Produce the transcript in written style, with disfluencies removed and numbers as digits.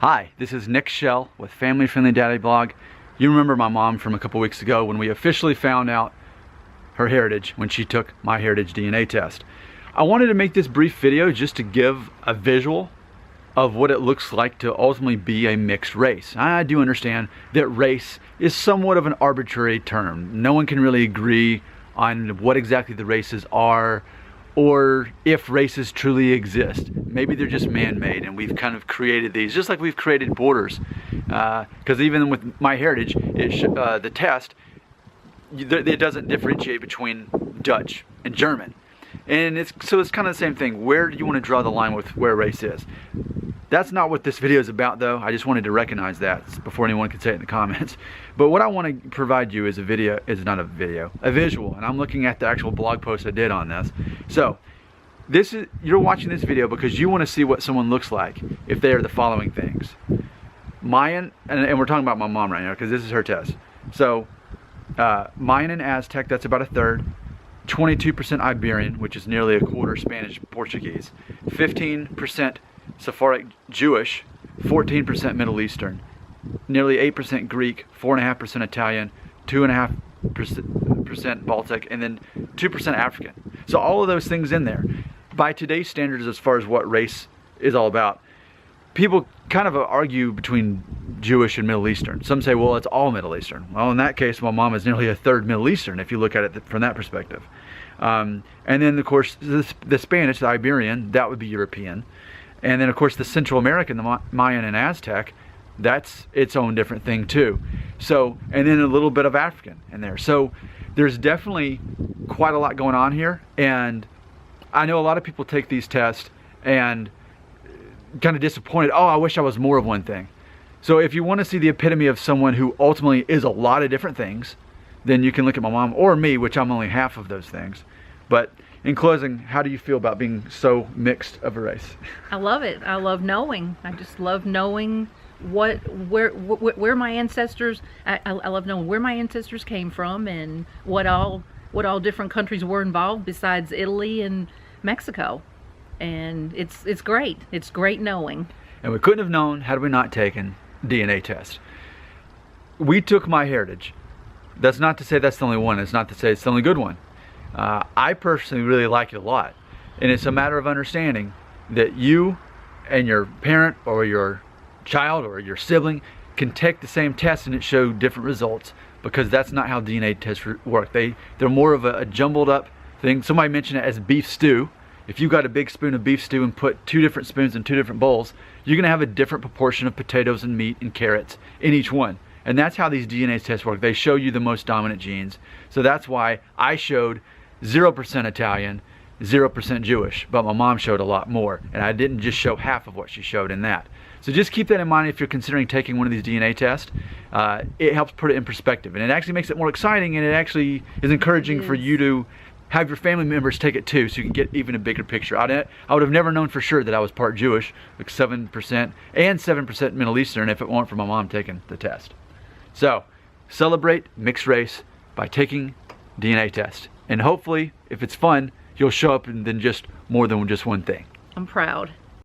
Hi, this is Nick Shell with Family Friendly Daddy Blog. You remember my mom from a couple weeks ago when we officially found out her heritage when she took MyHeritage DNA test. I wanted to make this brief video just to give a visual of what it looks like to ultimately be a mixed race. I do understand that race is somewhat of an arbitrary term. No one can really agree on what exactly the races are or if races truly exist. Maybe they're just man-made and we've kind of created these, just like we've created borders. Because even with MyHeritage, the test, it doesn't differentiate between Dutch and German. And so it's kind of the same thing. Where do you want to draw the line with where race is? That's not what this video is about, though. I just wanted to recognize that before anyone could say it in the comments. But what I want to provide you is a visual. And I'm looking at the actual blog post I did on this. So you're watching this video because you want to see what someone looks like if they are the following things. Mayan, and we're talking about my mom right now because this is her test. So Mayan and Aztec, that's about a third. 22% Iberian, which is nearly a quarter Spanish Portuguese. 15% Sephardic Jewish, 14% Middle Eastern, nearly 8% Greek, 4.5% Italian, 2.5% Baltic, and then 2% African. So all of those things in there. By today's standards, as far as what race is all about, people kind of argue between Jewish and Middle Eastern. Some say, well, it's all Middle Eastern. Well, in that case, my mom is nearly a third Middle Eastern, if you look at it from that perspective. And then, of course, the Spanish, the Iberian, that would be European. And then, of course, the Central American, the Mayan and Aztec, that's its own different thing, too. So, and then a little bit of African in there. So there's definitely quite a lot going on here. And I know a lot of people take these tests and kind of disappointed. Oh, I wish I was more of one thing. So if you want to see the epitome of someone who ultimately is a lot of different things, then you can look at my mom or me, which I'm only half of those things. But in closing, how do you feel about being so mixed of a race? I love it. I love knowing. I just love knowing where my ancestors. I love knowing where my ancestors came from and what all different countries were involved besides Italy and Mexico. And it's great. It's great knowing. And we couldn't have known had we not taken DNA test. We took MyHeritage. That's not to say that's the only one. It's not to say it's the only good one. I personally really like it a lot. And it's a matter of understanding that you and your parent or your child or your sibling can take the same test and it show different results, because that's not how DNA tests work. They're more of a jumbled up thing. Somebody mentioned it as beef stew. If you got a big spoon of beef stew and put 2 different spoons in 2 different bowls, you're going to have a different proportion of potatoes and meat and carrots in each one. And that's how these DNA tests work. They show you the most dominant genes. So that's why I showed 0% Italian, 0% Jewish, but my mom showed a lot more. And I didn't just show half of what she showed in that. So just keep that in mind if you're considering taking one of these DNA tests. It helps put it in perspective. And it actually makes it more exciting, and it actually is encouraging for you to have your family members take it too, so you can get even a bigger picture. I would have never known for sure that I was part Jewish, like 7% and 7% Middle Eastern, if it weren't for my mom taking the test. So celebrate mixed race by taking DNA test. And hopefully, if it's fun, you'll show up and then just more than just one thing. I'm proud.